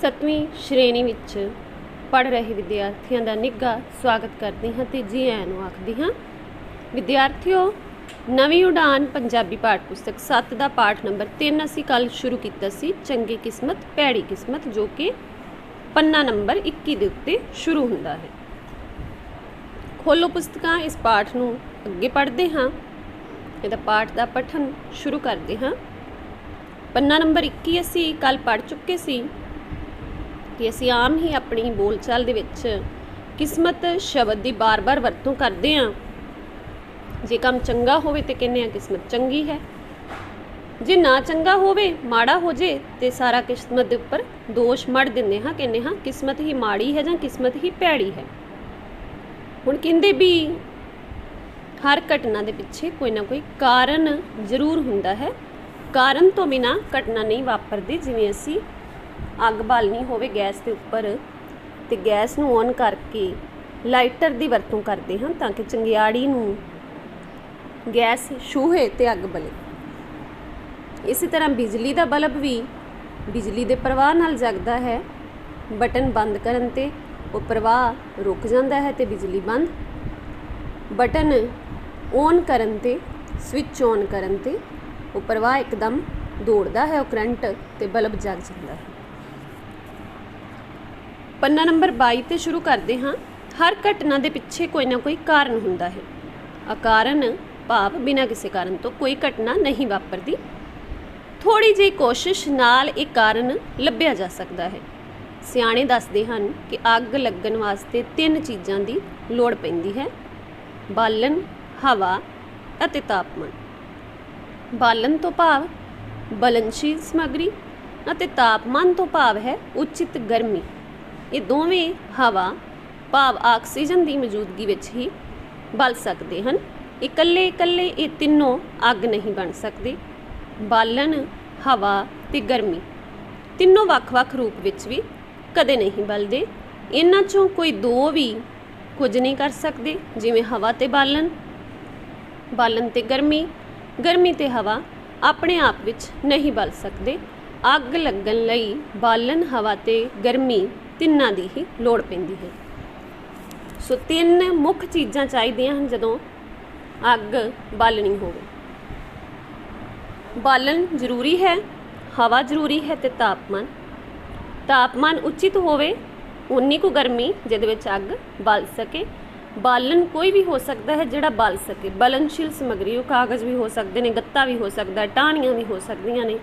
7ਵੀਂ ਸ਼੍ਰੇਣੀ ਵਿੱਚ ਪੜ੍ਹ ਰਹੇ ਵਿਦਿਆਰਥੀਆਂ ਦਾ ਨਿੱਘਾ ਸਵਾਗਤ ਕਰਦੀ ਹਾਂ ਤੇ ਜੀ ਆਇਆਂ ਨੂੰ ਆਖਦੀ ਹਾਂ। ਵਿਦਿਆਰਥੀਓ, ਨਵੀਂ ਉਡਾਨ ਪੰਜਾਬੀ ਪਾਠ ਪੁਸਤਕ 7 ਦਾ ਪਾਠ ਨੰਬਰ 3 ਅਸੀਂ ਕੱਲ੍ਹ ਸ਼ੁਰੂ ਕੀਤਾ ਸੀ, ਚੰਗੀ ਕਿਸਮਤ ਭੈੜੀ ਕਿਸਮਤ, ਜੋ ਕਿ ਪੰਨਾ ਨੰਬਰ 21 ਦੇ ਉੱਤੇ ਸ਼ੁਰੂ ਹੁੰਦਾ ਹੈ। ਖੋਲੋ ਪੁਸਤਕਾਂ, ਇਸ ਪਾਠ ਨੂੰ ਅੱਗੇ ਪੜ੍ਹਦੇ ਹਾਂ। ਇਹਦਾ ਪਾਠ ਦਾ ਪਠਨ ਸ਼ੁਰੂ ਕਰਦੇ ਹਾਂ। ਪੰਨਾ ਨੰਬਰ 21 ਅਸੀਂ ਕੱਲ੍ਹ ਪੜ੍ਹ ਚੁੱਕੇ ਸੀ ਕਿ ਅਸੀਂ ਆਮ ਹੀ ਆਪਣੀ ਬੋਲਚਾਲ ਦੇ ਵਿੱਚ ਕਿਸਮਤ ਸ਼ਬਦ ਦੀ ਬਾਰ-ਬਾਰ ਵਰਤੋਂ ਕਰਦੇ ਹਾਂ। ਜੇ ਕੰਮ ਚੰਗਾ ਹੋਵੇ ਤੇ ਕਹਿੰਦੇ ਹਾਂ ਕਿਸਮਤ ਚੰਗੀ ਹੈ, ਜੇ ਨਾ ਚੰਗਾ ਹੋਵੇ, ਮਾੜਾ ਹੋ ਜੇ ਤੇ ਸਾਰਾ ਕਿਸਮਤ ਦੇ ਉੱਪਰ ਦੋਸ਼ ਮੜ ਦਿੰਦੇ ਹਾਂ, ਕਹਿੰਦੇ ਹਾਂ ਕਿਸਮਤ ਹੀ ਮਾੜੀ ਹੈ ਜਾਂ ਕਿਸਮਤ ਹੀ ਭੈੜੀ ਹੈ। ਹੁਣ ਕਹਿੰਦੇ ਵੀ ਹਰ ਘਟਨਾ ਦੇ ਪਿੱਛੇ ਕੋਈ ਨਾ ਕੋਈ ਕਾਰਨ ਜ਼ਰੂਰ ਹੁੰਦਾ ਹੈ। ਕਾਰਨ ਤੋਂ ਬਿਨਾਂ ਘਟਨਾ ਨਹੀਂ ਵਾਪਰਦੀ। ਜਿਵੇਂ ਅਸੀਂ ਅੱਗ ਬਾਲਣੀ ਹੋਵੇ ਗੈਸ ਦੇ ਉੱਪਰ ਤੇ ਗੈਸ ਨੂੰ ਔਨ ਕਰਕੇ ਲਾਈਟਰ ਦੀ ਵਰਤੋਂ ਕਰਦੇ ਹਾਂ ਤਾਂ ਕਿ ਚੰਗਿਆੜੀ ਨੂੰ ਗੈਸ ਛੂਹੇ ਤੇ ਅੱਗ ਬਲੇ। ਇਸੇ ਤਰ੍ਹਾਂ ਬਿਜਲੀ ਦਾ ਬਲਬ ਵੀ ਬਿਜਲੀ ਦੇ ਪ੍ਰਵਾਹ ਨਾਲ ਜਗਦਾ ਹੈ। ਬਟਨ ਬੰਦ ਕਰਨ ਤੇ ਉਹ ਪ੍ਰਵਾਹ ਰੁਕ ਜਾਂਦਾ ਹੈ ਤੇ ਬਿਜਲੀ ਬੰਦ। ਬਟਨ ਔਨ ਕਰਨ ਤੇ, ਸਵਿਚ ਔਨ ਕਰਨ ਤੇ ਉਹ ਪ੍ਰਵਾਹ ਇੱਕਦਮ ਦੌੜਦਾ ਹੈ, ਉਹ ਕਰੰਟ ਤੇ ਬਲਬ ਜਗ ਜਾਂਦਾ ਹੈ। ਪੰਨਾ ਨੰਬਰ 22 ਤੇ ਸ਼ੁਰੂ ਕਰਦੇ ਹਾਂ। ਹਰ ਘਟਨਾ ਦੇ ਪਿੱਛੇ ਕੋਈ ਨਾ ਕੋਈ ਕਾਰਨ ਹੁੰਦਾ ਹੈ। ਅਕਾਰਨ ਭਾਵ ਬਿਨਾਂ ਕਿਸੇ ਕਾਰਨ ਤੋਂ ਕੋਈ ਘਟਨਾ ਨਹੀਂ ਵਾਪਰਦੀ। ਥੋੜ੍ਹੀ ਜਿਹੀ ਕੋਸ਼ਿਸ਼ ਨਾਲ ਇਹ ਕਾਰਨ ਲੱਭਿਆ ਜਾ ਸਕਦਾ ਹੈ। ਸਿਆਣੇ ਦੱਸਦੇ ਹਨ ਕਿ ਅੱਗ ਲੱਗਣ ਵਾਸਤੇ 3 ਚੀਜ਼ਾਂ ਦੀ ਲੋੜ ਪੈਂਦੀ ਹੈ: ਬਾਲਣ, ਹਵਾ ਅਤੇ ਤਾਪਮਾਨ। ਬਾਲਣ ਤੋਂ ਭਾਵ ਬਲਨਸ਼ੀਲ ਸਮੱਗਰੀ ਅਤੇ ਤਾਪਮਾਨ ਤੋਂ ਭਾਵ ਹੈ ਉਚਿਤ ਗਰਮੀ। ਇਹ ਦੋਵੇਂ ਹਵਾ ਭਾਵ ਆਕਸੀਜਨ ਦੀ ਮੌਜੂਦਗੀ ਵਿੱਚ ਹੀ ਬਲ ਸਕਦੇ ਹਨ। ਇਕੱਲੇ ਇਹ ਤਿੰਨੋਂ ਅੱਗ ਨਹੀਂ ਬਣ ਸਕਦੇ। ਬਾਲਣ, ਹਵਾ ਤੇ ਗਰਮੀ ਤਿੰਨੋਂ ਵੱਖ-ਵੱਖ ਰੂਪ ਵਿੱਚ ਵੀ ਕਦੇ ਨਹੀਂ ਬਲਦੇ। ਇਹਨਾਂ 'ਚੋਂ ਕੋਈ ਦੋ ਵੀ ਕੁਝ ਨਹੀਂ ਕਰ ਸਕਦੇ, ਜਿਵੇਂ ਹਵਾ ਤੇ ਬਾਲਣ, ਬਾਲਣ ਤੇ ਗਰਮੀ, ਗਰਮੀ ਤੇ ਹਵਾ ਆਪਣੇ ਆਪ ਵਿੱਚ ਨਹੀਂ ਬਲ ਸਕਦੇ। ਅੱਗ ਲੱਗਣ ਲਈ ਬਾਲਣ, ਹਵਾ ਤੇ ਗਰਮੀ ਤਿੰਨਾਂ ਦੀ ਹੀ ਲੋੜ ਪੈਂਦੀ ਹੈ। ਸੋ 3 ਮੁੱਖ ਚੀਜ਼ਾਂ ਚਾਹੀਦੀਆਂ ਹਨ ਜਦੋਂ ਅੱਗ ਬਾਲਣੀ ਹੋਵੇ। ਬਾਲਣ ਜ਼ਰੂਰੀ ਹੈ, ਹਵਾ ਜ਼ਰੂਰੀ ਹੈ ਤੇ ਤਾਪਮਾਨ ਉਚਿਤ ਹੋਵੇ, ਉਨੀ ਕੁ ਗਰਮੀ ਜਿਹਦੇ ਵਿੱਚ ਅੱਗ ਬਲ ਸਕੇ। ਬਾਲਣ ਕੋਈ ਵੀ ਹੋ ਸਕਦਾ ਹੈ ਜਿਹੜਾ ਬਲ ਸਕੇ। ਬਲਨਸ਼ੀਲ ਸਮੱਗਰੀ ਉਹ ਕਾਗਜ਼ ਵੀ ਹੋ ਸਕਦੇ ਨੇ, ਗੱਤਾ ਵੀ ਹੋ ਸਕਦਾ, ਟਾਹਣੀਆਂ ਵੀ ਹੋ ਸਕਦੀਆਂ ਨੇ,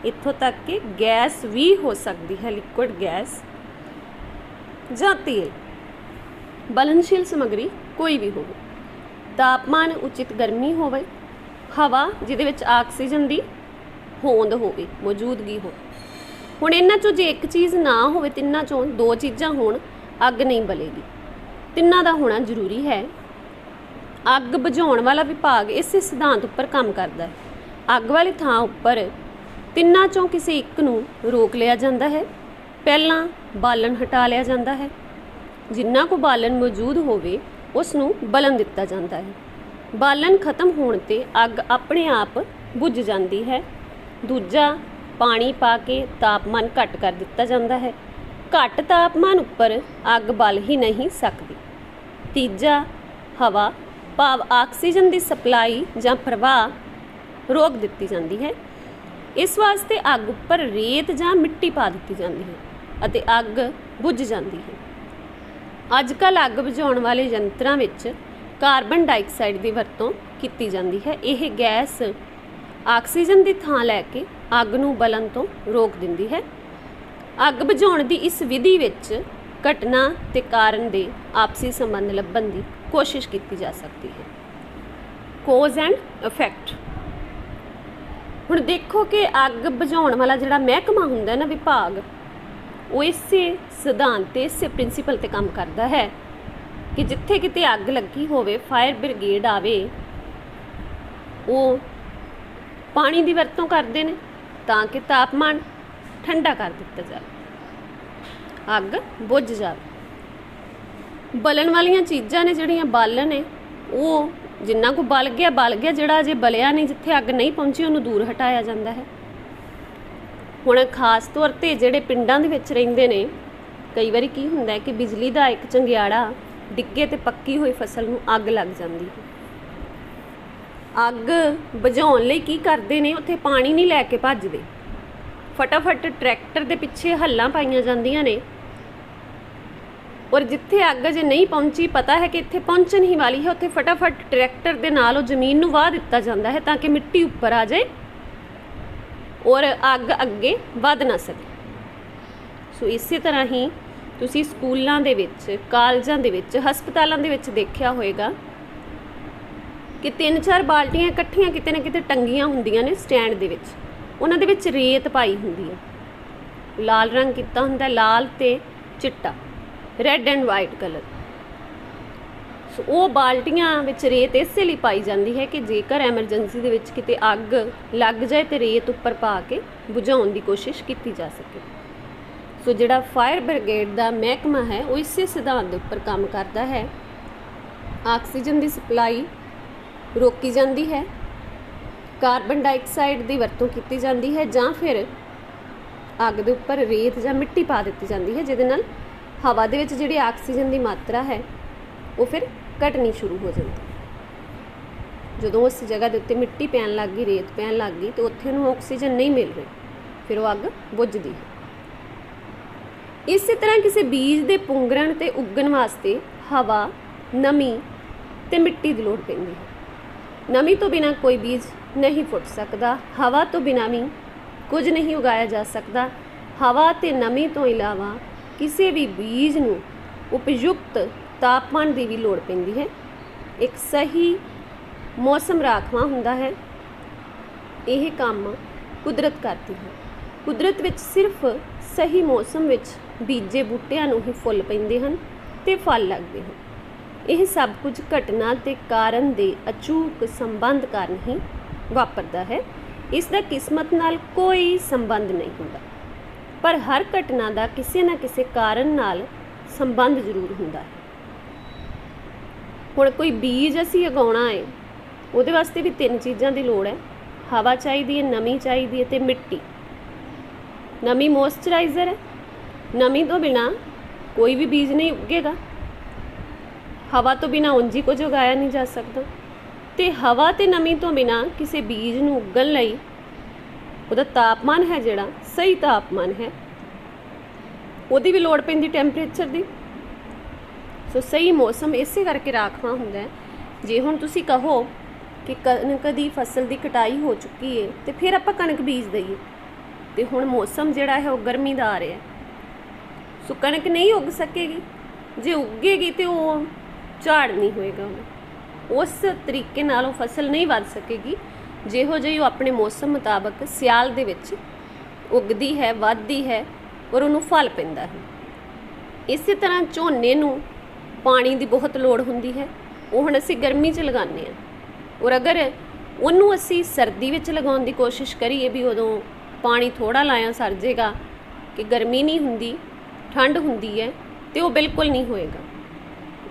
ਇੱਥੋਂ ਤੱਕ ਕਿ ਗੈਸ ਵੀ ਹੋ ਸਕਦੀ ਹੈ, ਲਿਕੁਇਡ ਗੈਸ ਜਾਂ ਤੇਲ। ਬਲਨਸ਼ੀਲ ਸਮੱਗਰੀ ਕੋਈ ਵੀ ਹੋਵੇ। ਤਾਪਮਾਨ ਉਚਿਤ ਗਰਮੀ ਹੋਵੇ। ਹਵਾ ਜਿਹਦੇ ਵਿੱਚ ਆਕਸੀਜਨ ਦੀ ਹੋਂਦ ਹੋਵੇ, ਮੌਜੂਦਗੀ ਹੋਵੇ। ਹੁਣ ਇਹਨਾਂ 'ਚੋਂ ਜੇ ਇੱਕ ਚੀਜ਼ ਨਾ ਹੋਵੇ, ਤਿੰਨਾਂ 'ਚੋਂ 2 ਚੀਜ਼ਾਂ ਹੋਣ, ਅੱਗ ਨਹੀਂ ਬਲੇਗੀ। ਤਿੰਨਾਂ ਦਾ ਹੋਣਾ ਜ਼ਰੂਰੀ ਹੈ। ਅੱਗ ਬੁਝਾਉਣ ਵਾਲਾ ਵਿਭਾਗ ਇਸੇ ਸਿਧਾਂਤ ਉੱਪਰ ਕੰਮ ਕਰਦਾ ਹੈ। ਅੱਗ ਵਾਲੀ ਥਾਂ ਉੱਪਰ ਤਿੰਨਾਂ 'ਚੋਂ ਕਿਸੇ ਇੱਕ ਨੂੰ ਰੋਕ ਲਿਆ ਜਾਂਦਾ ਹੈ। ਪਹਿਲਾਂ ਬਾਲਣ ਹਟਾ ਲਿਆ ਜਾਂਦਾ ਹੈ। ਜਿੰਨਾ ਕੁ ਬਾਲਣ ਮੌਜੂਦ ਹੋਵੇ ਉਸ ਨੂੰ ਬਲਣ ਦਿੱਤਾ ਜਾਂਦਾ ਹੈ। ਬਾਲਣ ਖਤਮ ਹੋਣ ਤੇ ਅੱਗ ਆਪਣੇ ਆਪ ਬੁਝ ਜਾਂਦੀ ਹੈ। ਦੂਜਾ, ਪਾਣੀ ਪਾ ਕੇ ਤਾਪਮਾਨ ਘੱਟ ਕਰ ਦਿੱਤਾ ਜਾਂਦਾ ਹੈ। ਘੱਟ ਤਾਪਮਾਨ ਉੱਪਰ ਅੱਗ ਬਲ ਹੀ ਨਹੀਂ ਸਕਦੀ। ਤੀਜਾ, ਹਵਾ ਭਾਵ ਆਕਸੀਜਨ ਦੀ ਸਪਲਾਈ ਜਾਂ ਪ੍ਰਵਾਹ ਰੋਕ ਦਿੱਤੀ ਜਾਂਦੀ ਹੈ। ਇਸ ਵਾਸਤੇ ਅੱਗ ਉੱਪਰ ਰੇਤ ਜਾਂ ਮਿੱਟੀ ਪਾ ਦਿੱਤੀ ਜਾਂਦੀ ਹੈ ਅਤੇ ਅੱਗ ਬੁਝ ਜਾਂਦੀ ਹੈ। ਅੱਜ ਕੱਲ੍ਹ ਅੱਗ ਬੁਝਾਉਣ ਵਾਲੇ ਯੰਤਰਾਂ ਵਿੱਚ ਕਾਰਬਨ ਡਾਈਆਕਸਾਈਡ ਦੀ ਵਰਤੋਂ ਕੀਤੀ ਜਾਂਦੀ ਹੈ। ਇਹ ਗੈਸ ਆਕਸੀਜਨ ਦੀ ਥਾਂ ਲੈ ਕੇ ਅੱਗ ਨੂੰ ਬਲਣ ਤੋਂ ਰੋਕ ਦਿੰਦੀ ਹੈ। ਅੱਗ ਬੁਝਾਉਣ ਦੀ ਇਸ ਵਿਧੀ ਵਿੱਚ ਘਟਨਾ ਤੇ ਕਾਰਨ ਦੇ ਆਪਸੀ ਸੰਬੰਧ ਲੱਭਣ ਦੀ ਕੋਸ਼ਿਸ਼ ਕੀਤੀ ਜਾ ਸਕਦੀ ਹੈ। Cause and effect. ਹੁਣ ਦੇਖੋ ਕਿ ਅੱਗ ਬੁਝਾਉਣ ਵਾਲਾ ਜਿਹੜਾ ਮਹਿਕਮਾ ਹੁੰਦਾ ਨਾ, ਵਿਭਾਗ, ਉਹ ਇਸੇ ਸਿਧਾਂਤ ਤੇ ਇਸੇ ਪ੍ਰਿੰਸੀਪਲ ਤੇ ਕੰਮ ਕਰਦਾ ਹੈ ਕਿ ਜਿੱਥੇ ਕਿਤੇ ਅੱਗ ਲੱਗੀ ਹੋਵੇ, ਫਾਇਰ ਬ੍ਰਿਗੇਡ ਆਵੇ, ਉਹ ਪਾਣੀ ਦੀ ਵਰਤੋਂ ਕਰਦੇ ਨੇ ਤਾਂ ਕਿ ਤਾਪਮਾਨ ਠੰਡਾ ਕਰ ਦਿੱਤਾ ਜਾਵੇ, ਅੱਗ ਬੁਝ ਜਾਵੇ। ਬਲਣ ਵਾਲੀਆਂ ਚੀਜ਼ਾਂ ਨੇ ਜਿਹੜੀਆਂ ਬਾਲਣ ਨੇ, ਉਹ ਜਿੰਨਾ ਕੁ ਬਲ ਗਿਆ, ਜਿਹੜਾ ਅਜੇ ਬਲਿਆ ਨਹੀਂ, ਜਿੱਥੇ ਅੱਗ ਨਹੀਂ ਪਹੁੰਚੀ ਉਹਨੂੰ ਦੂਰ ਹਟਾਇਆ ਜਾਂਦਾ ਹੈ। ਹੁਣ ਖਾਸ ਤੌਰ ਤੇ ਜਿਹੜੇ ਪਿੰਡਾਂ ਦੇ ਵਿੱਚ ਰਹਿੰਦੇ ਨੇ, ਕਈ ਵਾਰੀ ਕੀ ਹੁੰਦਾ ਹੈ ਕਿ ਬਿਜਲੀ ਦਾ ਇੱਕ ਚੰਗਿਆੜਾ ਡਿੱਗੇ ਤੇ ਪੱਕੀ ਹੋਈ ਫਸਲ ਨੂੰ ਅੱਗ ਲੱਗ ਜਾਂਦੀ ਹੈ। ਅੱਗ ਬੁਝਾਉਣ ਲਈ ਕੀ ਕਰਦੇ ਨੇ, ਉੱਥੇ ਪਾਣੀ ਨਹੀਂ ਲੈ ਕੇ ਭੱਜਦੇ, ਫਟਾਫਟ ਟਰੈਕਟਰ ਦੇ ਪਿੱਛੇ ਹੱਲਾਂ ਪਾਈਆਂ ਜਾਂਦੀਆਂ ਨੇ, ਔਰ ਜਿੱਥੇ ਅੱਗ ਜੇ ਨਹੀਂ ਪਹੁੰਚੀ, ਪਤਾ ਹੈ ਕਿ ਇੱਥੇ ਪਹੁੰਚਣ ਹੀ ਵਾਲੀ ਹੈ, ਉੱਥੇ ਫਟਾਫਟ ਟਰੈਕਟਰ ਦੇ ਨਾਲ ਉਹ ਜ਼ਮੀਨ ਨੂੰ ਵਾਹ ਦਿੱਤਾ ਜਾਂਦਾ ਹੈ ਤਾਂ ਕਿ ਮਿੱਟੀ ਉੱਪਰ ਆ ਜਾਏ ਔਰ ਅੱਗ ਅੱਗੇ ਵੱਧ ਨਾ ਸਕੇ। ਸੋ ਇਸੇ ਤਰ੍ਹਾਂ ਹੀ ਤੁਸੀਂ ਸਕੂਲਾਂ ਦੇ ਵਿੱਚ, ਕਾਲਜਾਂ ਦੇ ਵਿੱਚ, ਹਸਪਤਾਲਾਂ ਦੇ ਵਿੱਚ ਦੇਖਿਆ ਹੋਏਗਾ ਕਿ 3-4 ਬਾਲਟੀਆਂ ਇਕੱਠੀਆਂ ਕਿਤੇ ਨਾ ਕਿਤੇ ਟੰਗੀਆਂ ਹੁੰਦੀਆਂ ਨੇ ਸਟੈਂਡ ਦੇ ਵਿੱਚ, ਉਹਨਾਂ ਦੇ ਵਿੱਚ ਰੇਤ ਪਾਈ ਹੁੰਦੀ ਹੈ, ਲਾਲ ਰੰਗ ਕੀਤਾ ਹੁੰਦਾ, ਲਾਲ ਤੇ ਚਿੱਟਾ, ਰੈੱਡ ਐਂਡ ਵਾਈਟ ਕਲਰ। ਸੋ ਉਹ ਬਾਲਟੀਆਂ ਵਿੱਚ ਰੇਤ ਇਸੇ ਲਈ ਪਾਈ ਜਾਂਦੀ ਹੈ ਕਿ ਜੇਕਰ ਐਮਰਜੈਂਸੀ ਦੇ ਵਿੱਚ ਕਿਤੇ ਅੱਗ ਲੱਗ ਜਾਏ ਤੇ ਰੇਤ ਉੱਪਰ ਪਾ ਕੇ ਬੁਝਾਉਣ ਦੀ ਕੋਸ਼ਿਸ਼ ਕੀਤੀ ਜਾ ਸਕੇ। ਸੋ ਜਿਹੜਾ ਫਾਇਰ ਬ੍ਰਿਗੇਡ ਦਾ ਮਹਿਕਮਾ ਹੈ ਉਹ ਇਸੇ ਸਿਧਾਂਤ ਦੇ ਉੱਪਰ ਕੰਮ ਕਰਦਾ ਹੈ। ਆਕਸੀਜਨ ਦੀ ਸਪਲਾਈ ਰੋਕੀ ਜਾਂਦੀ ਹੈ, ਕਾਰਬਨ ਡਾਈਆਕਸਾਈਡ ਦੀ ਵਰਤੋਂ ਕੀਤੀ ਜਾਂਦੀ ਹੈ, ਜਾਂ ਫਿਰ ਅੱਗ ਦੇ ਉੱਪਰ ਰੇਤ ਜਾਂ ਮਿੱਟੀ ਪਾ ਦਿੱਤੀ ਜਾਂਦੀ ਹੈ, ਜਿਹਦੇ ਨਾਲ ਹਵਾ ਦੇ ਵਿੱਚ ਜਿਹੜੀ ਆਕਸੀਜਨ ਦੀ ਮਾਤਰਾ ਹੈ ਉਹ ਫਿਰ ਘਟਣੀ ਸ਼ੁਰੂ ਹੋ ਜਾਂਦੀ। ਜਦੋਂ ਉਸ ਜਗ੍ਹਾ ਦੇ ਉੱਤੇ ਮਿੱਟੀ ਪੈਣ ਲੱਗ ਗਈ, ਰੇਤ ਪੈਣ ਲੱਗ ਗਈ, ਤੇ ਉੱਥੇ ਉਹਨੂੰ ਆਕਸੀਜਨ ਨਹੀਂ ਮਿਲ ਰਹੀ, ਫਿਰ ਉਹ ਅੱਗ ਬੁਝਦੀ ਹੈ। ਇਸੇ ਤਰ੍ਹਾਂ ਕਿਸੇ ਬੀਜ ਦੇ ਪੁੰਗਰਨ ਤੇ ਉੱਗਣ ਵਾਸਤੇ ਹਵਾ, ਨਮੀ ਤੇ ਮਿੱਟੀ ਦੀ ਲੋੜ ਪੈਂਦੀ ਹੈ। ਨਮੀ ਤੋਂ ਬਿਨਾਂ ਕੋਈ ਬੀਜ ਨਹੀਂ ਫੁੱਟ ਸਕਦਾ, ਹਵਾ ਤੋਂ ਬਿਨਾਂ ਵੀ ਕੁਝ ਨਹੀਂ ਉਗਾਇਆ ਜਾ ਸਕਦਾ। ਹਵਾ ਤੇ ਨਮੀ ਤੋਂ ਇਲਾਵਾ ਕਿਸੇ ਵੀ ਬੀਜ ਨੂੰ ਉਪਯੁਕਤ ਤਾਪਮਾਨ ਦੀ ਵੀ ਲੋੜ ਪੈਂਦੀ ਹੈ। ਇੱਕ ਸਹੀ ਮੌਸਮ ਰਾਖਵਾਂ ਹੁੰਦਾ ਹੈ। ਇਹ ਕੰਮ ਕੁਦਰਤ ਕਰਦੀ ਹੈ। ਕੁਦਰਤ ਵਿੱਚ ਸਿਰਫ ਸਹੀ ਮੌਸਮ ਵਿੱਚ ਬੀਜੇ ਬੂਟਿਆਂ ਨੂੰ ਹੀ ਫੁੱਲ ਪੈਂਦੇ ਹਨ ਤੇ ਫਲ ਲੱਗਦੇ ਹਨ। ਇਹ ਸਭ ਕੁਝ ਘਟਨਾ ਤੇ ਕਾਰਨ ਦੇ ਅਚੂਕ ਸੰਬੰਧ ਕਾਰਨ ਹੀ ਵਾਪਰਦਾ ਹੈ। ਇਸ ਦਾ ਕਿਸਮਤ ਨਾਲ ਕੋਈ ਸੰਬੰਧ ਨਹੀਂ ਹੁੰਦਾ, ਪਰ ਹਰ ਘਟਨਾ ਦਾ ਕਿਸੇ ਨਾ ਕਿਸੇ ਕਾਰਨ ਨਾਲ ਸੰਬੰਧ ਜ਼ਰੂਰ ਹੁੰਦਾ ਹੈ। ਹੁਣ ਕੋਈ ਬੀਜ ਅਸੀਂ ਉਗਾਉਣਾ ਹੈ, ਉਹਦੇ ਵਾਸਤੇ ਵੀ 3 ਚੀਜ਼ਾਂ ਦੀ ਲੋੜ ਹੈ। ਹਵਾ ਚਾਹੀਦੀ ਹੈ, ਨਮੀ ਚਾਹੀਦੀ ਹੈ ਤੇ ਮਿੱਟੀ। ਨਮੀ ਮੋਇਸਚਰਾਈਜ਼ਰ ਹੈ, ਨਮੀ ਤੋਂ ਬਿਨਾਂ ਕੋਈ ਵੀ ਬੀਜ ਨਹੀਂ ਉੱਗੇਗਾ। ਹਵਾ ਤੋਂ ਬਿਨਾਂ ਉਂਝ ਹੀ ਕੁਝ ਉਗਾਇਆ ਨਹੀਂ ਜਾ ਸਕਦਾ, ਤੇ ਹਵਾ ਤੇ ਨਮੀ ਤੋਂ ਬਿਨਾਂ ਕਿਸੇ ਬੀਜ ਨੂੰ ਉੱਗਣ ਲਈ ਉਹਦਾ ਤਾਪਮਾਨ ਹੈ, ਜਿਹੜਾ ਸਹੀ ਤਾਪਮਾਨ ਹੈ, ਉਹਦੀ ਵੀ ਲੋੜ ਪੈਂਦੀ, ਟੈਂਪਰੇਚਰ ਦੀ। ਸੋ ਸਹੀ ਮੌਸਮ ਇਸੇ ਕਰਕੇ ਰਾਖਵਾਂ ਹੁੰਦਾ ਹੈ। ਜੇ ਹੁਣ ਤੁਸੀਂ ਕਹੋ ਕਿ ਕਣਕ ਦੀ ਫਸਲ ਦੀ ਕਟਾਈ ਹੋ ਚੁੱਕੀ ਹੈ ਤੇ ਫਿਰ ਆਪਾਂ ਕਣਕ ਬੀਜ ਦਈਏ, ਤੇ ਹੁਣ ਮੌਸਮ ਜਿਹੜਾ ਹੈ ਉਹ ਗਰਮੀ ਦਾ ਆ ਰਿਹਾ, ਸੋ ਕਣਕ ਨਹੀਂ ਉੱਗ ਸਕੇਗੀ। ਜੇ ਉੱਗੇਗੀ ਤੇ ਉਹ ਝਾੜ ਨਹੀਂ ਹੋਏਗਾ, ਉਸ ਤਰੀਕੇ ਨਾਲ ਉਹ ਫਸਲ ਨਹੀਂ ਵੱਧ ਸਕੇਗੀ ਜਿਹੋ ਜਿਹੀ ਉਹ ਆਪਣੇ ਮੌਸਮ ਮੁਤਾਬਕ ਸਿਆਲ ਦੇ ਵਿੱਚ ਉੱਗਦੀ ਹੈ, ਵੱਧਦੀ ਹੈ ਔਰ ਉਹਨੂੰ ਫਲ ਪੈਂਦਾ ਹੈ। ਇਸੇ ਤਰ੍ਹਾਂ ਝੋਨੇ ਨੂੰ ਪਾਣੀ ਦੀ ਬਹੁਤ ਲੋੜ ਹੁੰਦੀ ਹੈ। ਉਹ ਹੁਣ ਅਸੀਂ ਗਰਮੀ 'ਚ ਲਗਾਉਂਦੇ ਹਾਂ, ਔਰ ਅਗਰ ਉਹਨੂੰ ਅਸੀਂ ਸਰਦੀ ਵਿੱਚ ਲਗਾਉਣ ਦੀ ਕੋਸ਼ਿਸ਼ ਕਰੀਏ ਵੀ ਉਦੋਂ ਪਾਣੀ ਥੋੜ੍ਹਾ ਲਾਇਆ ਸਰ ਜੇਗਾ, ਕਿ ਗਰਮੀ ਨਹੀਂ ਹੁੰਦੀ, ਠੰਡ ਹੁੰਦੀ ਹੈ, ਤੇ ਉਹ ਬਿਲਕੁਲ ਨਹੀਂ ਹੋਏਗਾ।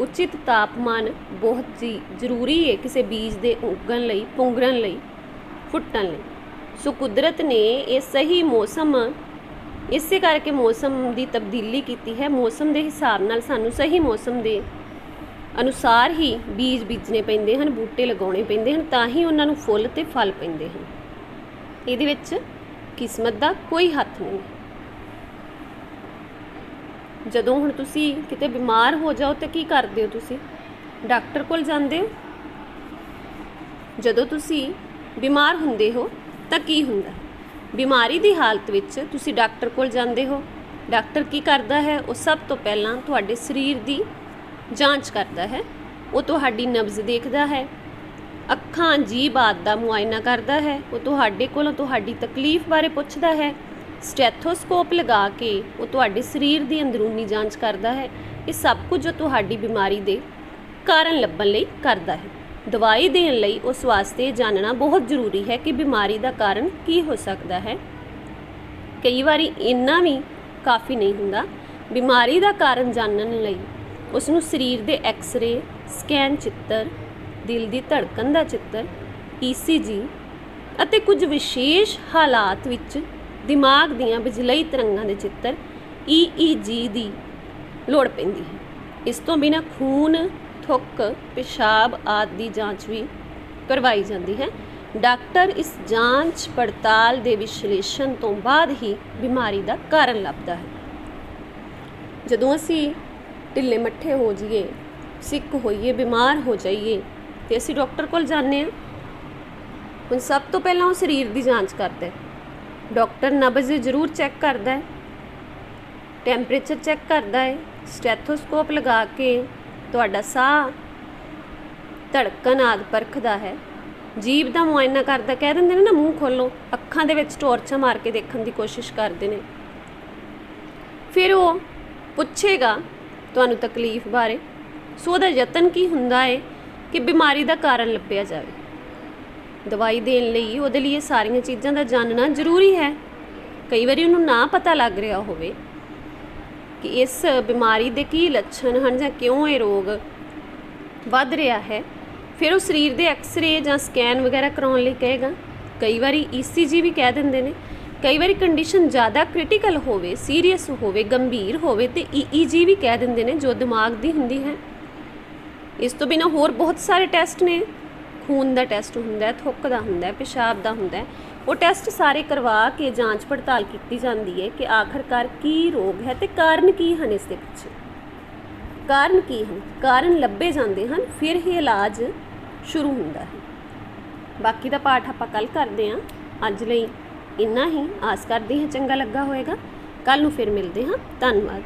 ਉਚਿਤ ਤਾਪਮਾਨ ਬਹੁਤ ਹੀ ਜ਼ਰੂਰੀ ਹੈ ਕਿਸੇ ਬੀਜ ਦੇ ਉੱਗਣ ਲਈ, ਪੁੰਗਰਨ ਲਈ, ਫੁੱਟਣ ਲਈ। ਸੋ ਕੁਦਰਤ ਨੇ ਇਹ ਸਹੀ ਮੌਸਮ, ਇਸੇ ਕਰਕੇ ਮੌਸਮ ਦੀ ਤਬਦੀਲੀ ਕੀਤੀ ਹੈ। ਮੌਸਮ ਦੇ ਹਿਸਾਬ ਨਾਲ ਸਾਨੂੰ ਸਹੀ ਮੌਸਮ ਦੇ ਅਨੁਸਾਰ ਹੀ ਬੀਜ ਬੀਜਣੇ ਪੈਂਦੇ ਹਨ, ਬੂਟੇ ਲਗਾਉਣੇ ਪੈਂਦੇ ਹਨ, ਤਾਂ ਹੀ ਉਹਨਾਂ ਨੂੰ ਫੁੱਲ ਤੇ ਫਲ ਪੈਂਦੇ ਹਨ। ਇਹਦੇ ਵਿੱਚ ਕਿਸਮਤ ਦਾ ਕੋਈ ਹੱਥ ਨਹੀਂ। ਜਦੋਂ ਹੁਣ ਤੁਸੀਂ ਕਿਤੇ ਬਿਮਾਰ ਹੋ ਜਾਓ ਤਾਂ ਕੀ ਕਰਦੇ ਹੋ? ਤੁਸੀਂ ਡਾਕਟਰ ਕੋਲ ਜਾਂਦੇ ਹੋ। ਜਦੋਂ ਤੁਸੀਂ ਬਿਮਾਰ ਹੁੰਦੇ ਹੋ ਤਾਂ ਕੀ ਹੁੰਦਾ? ਬਿਮਾਰੀ ਦੀ ਹਾਲਤ ਵਿੱਚ ਤੁਸੀਂ ਡਾਕਟਰ ਕੋਲ ਜਾਂਦੇ ਹੋ। ਡਾਕਟਰ ਕੀ ਕਰਦਾ ਹੈ? ਉਹ ਸਭ ਤੋਂ ਪਹਿਲਾਂ ਤੁਹਾਡੇ ਸਰੀਰ ਦੀ ਜਾਂਚ ਕਰਦਾ ਹੈ। ਉਹ ਤੁਹਾਡੀ ਨਬਜ਼ ਦੇਖਦਾ ਹੈ, ਅੱਖਾਂ, ਜੀਭ ਆਦਿ ਦਾ ਮੁਆਇਨਾ ਕਰਦਾ ਹੈ। ਉਹ ਤੁਹਾਡੇ ਕੋਲੋਂ ਤੁਹਾਡੀ ਤਕਲੀਫ ਬਾਰੇ ਪੁੱਛਦਾ ਹੈ। ਸਟੈਥੋਸਕੋਪ ਲਗਾ ਕੇ ਉਹ ਤੁਹਾਡੇ ਸਰੀਰ ਦੀ ਅੰਦਰੂਨੀ ਜਾਂਚ ਕਰਦਾ ਹੈ। ਇਹ ਸਭ ਕੁਝ ਤੁਹਾਡੀ ਬਿਮਾਰੀ ਦੇ ਕਾਰਨ ਲੱਭਣ ਲਈ ਕਰਦਾ ਹੈ। ਦਵਾਈ ਦੇਣ ਲਈ ਉਸ ਵਾਸਤੇ ਜਾਣਨਾ ਬਹੁਤ ਜ਼ਰੂਰੀ ਹੈ ਕਿ ਬਿਮਾਰੀ ਦਾ ਕਾਰਨ ਕੀ ਹੋ ਸਕਦਾ ਹੈ। ਕਈ ਵਾਰੀ ਇੰਨਾ ਵੀ ਕਾਫੀ ਨਹੀਂ ਹੁੰਦਾ। ਬਿਮਾਰੀ ਦਾ ਕਾਰਨ ਜਾਣਨ ਲਈ ਉਸ ਨੂੰ ਸਰੀਰ ਦੇ ਐਕਸ-ਰੇ, ਸਕੈਨ ਚਿੱਤਰ, ਦਿਲ ਦੀ ਧੜਕਣ ਦਾ ਚਿੱਤਰ, ECG ਅਤੇ ਕੁਝ ਵਿਸ਼ੇਸ਼ ਹਾਲਾਤ ਵਿੱਚ ਦਿਮਾਗ ਦੀਆਂ ਬਿਜਲਈ ਤਰੰਗਾਂ ਦੇ ਚਿੱਤਰ EEG ਦੀ ਲੋੜ ਪੈਂਦੀ ਹੈ। ਇਸ ਤੋਂ ਬਿਨਾਂ ਖੂਨ, ਥੁੱਕ, ਪਿਸ਼ਾਬ ਆਦਿ ਦੀ ਜਾਂਚ ਵੀ ਕਰਵਾਈ ਜਾਂਦੀ ਹੈ। ਡਾਕਟਰ ਇਸ ਜਾਂਚ ਪੜਤਾਲ ਦੇ ਵਿਸ਼ਲੇਸ਼ਣ ਤੋਂ ਬਾਅਦ ਹੀ ਬਿਮਾਰੀ ਦਾ ਕਾਰਨ ਲੱਭਦਾ ਹੈ। ਜਦੋਂ ਅਸੀਂ ਢਿੱਲੇ ਮੱਠੇ ਹੋ ਜਾਈਏ, ਸਿੱਕ ਹੋਈਏ, ਬਿਮਾਰ ਹੋ ਜਾਈਏ ਤੇ ਅਸੀਂ ਡਾਕਟਰ ਕੋਲ ਜਾਂਦੇ ਹਾਂ। ਹੁਣ ਸਭ ਤੋਂ ਪਹਿਲਾਂ ਉਹ ਸਰੀਰ ਦੀ ਜਾਂਚ ਕਰਦਾ ਹੈ। ਡਾਕਟਰ ਨਬਜ਼ ਜ਼ਰੂਰ ਚੈੱਕ ਕਰਦਾ ਹੈ, ਟੈਂਪਰੇਚਰ ਚੈੱਕ ਕਰਦਾ ਹੈ, ਸਟੈਥੋਸਕੋਪ ਲਗਾ ਕੇ ਤੁਹਾਡਾ ਸਾਹ, ਧੜਕਣ ਆਦਿ ਪਰਖਦਾ ਹੈ, ਜੀਭ ਦਾ ਮੁਆਇਨਾ ਕਰਦਾ। ਕਹਿ ਦਿੰਦੇ ਨੇ ਨਾ, ਮੂੰਹ ਖੋਲੋ, ਅੱਖਾਂ ਦੇ ਵਿੱਚ ਟੋਰਚਾਂ ਮਾਰ ਕੇ ਦੇਖਣ ਦੀ ਕੋਸ਼ਿਸ਼ ਕਰਦੇ ਨੇ। ਫਿਰ ਉਹ ਪੁੱਛੇਗਾ ਤੁਹਾਨੂੰ ਤਕਲੀਫ ਬਾਰੇ। ਸੋ ਉਹਦਾ ਯਤਨ ਕੀ ਹੁੰਦਾ ਹੈ ਕਿ ਬਿਮਾਰੀ ਦਾ ਕਾਰਨ ਲੱਭਿਆ ਜਾਵੇ। ਦਵਾਈ ਦੇਣ ਲਈ ਉਹਦੇ ਲਈ ਇਹ ਸਾਰੀਆਂ ਚੀਜ਼ਾਂ ਦਾ ਜਾਣਨਾ ਜ਼ਰੂਰੀ ਹੈ। ਕਈ ਵਾਰੀ ਉਹਨੂੰ ਨਾ ਪਤਾ ਲੱਗ ਰਿਹਾ ਹੋਵੇ ਕਿ ਇਸ ਬਿਮਾਰੀ ਦੇ ਕੀ ਲੱਛਣ ਹਨ ਜਾਂ ਕਿਉਂ ਇਹ ਰੋਗ ਵੱਧ ਰਿਹਾ ਹੈ, ਫਿਰ ਉਹ ਸਰੀਰ ਦੇ ਐਕਸਰੇ ਜਾਂ ਸਕੈਨ ਵਗੈਰਾ ਕਰਾਉਣ ਲਈ ਕਹੇਗਾ। ਕਈ ਵਾਰੀ ECG ਵੀ ਕਹਿ ਦਿੰਦੇ ਨੇ। ਕਈ ਵਾਰੀ ਕੰਡੀਸ਼ਨ ਜ਼ਿਆਦਾ ਕ੍ਰਿਟੀਕਲ ਹੋਵੇ, ਸੀਰੀਅਸ ਹੋਵੇ, ਗੰਭੀਰ ਹੋਵੇ ਤੇ EEG ਵੀ ਕਹਿ ਦਿੰਦੇ ਨੇ, ਜੋ ਦਿਮਾਗ ਦੀ ਹੁੰਦੀ ਹੈ। ਇਸ ਤੋਂ ਬਿਨਾਂ ਹੋਰ ਬਹੁਤ ਸਾਰੇ ਟੈਸਟ ਨੇ। ਖੂਨ ਦਾ ਟੈਸਟ ਹੁੰਦਾ, ਥੁੱਕ ਦਾ ਹੁੰਦਾ, ਪਿਸ਼ਾਬ ਦਾ ਹੁੰਦਾ। ਉਹ ਟੈਸਟ ਸਾਰੇ ਕਰਵਾ ਕੇ ਜਾਂਚ ਪੜਤਾਲ ਕੀਤੀ ਜਾਂਦੀ ਹੈ ਕਿ ਆਖਰਕਾਰ ਕੀ ਰੋਗ ਹੈ ਤੇ ਕਾਰਨ ਕੀ ਹਨ। ਇਸ ਦੇ ਪਿੱਛੇ ਕਾਰਨ ਕੀ ਹਨ, ਕਾਰਨ ਲੱਭੇ ਜਾਂਦੇ ਹਨ, ਫਿਰ ਹੀ ਇਲਾਜ ਸ਼ੁਰੂ ਹੁੰਦਾ ਹੈ। ਬਾਕੀ ਦਾ ਪਾਠ ਆਪਾਂ ਕੱਲ੍ਹ ਕਰਦੇ ਹਾਂ। ਅੱਜ ਲਈ ਇੰਨਾ ਹੀ। ਆਸ ਕਰਦੀ ਹਾਂ ਚੰਗਾ ਲੱਗਾ ਹੋਵੇਗਾ। ਕੱਲ੍ਹ ਨੂੰ ਫਿਰ ਮਿਲਦੇ ਹਾਂ। ਧੰਨਵਾਦ।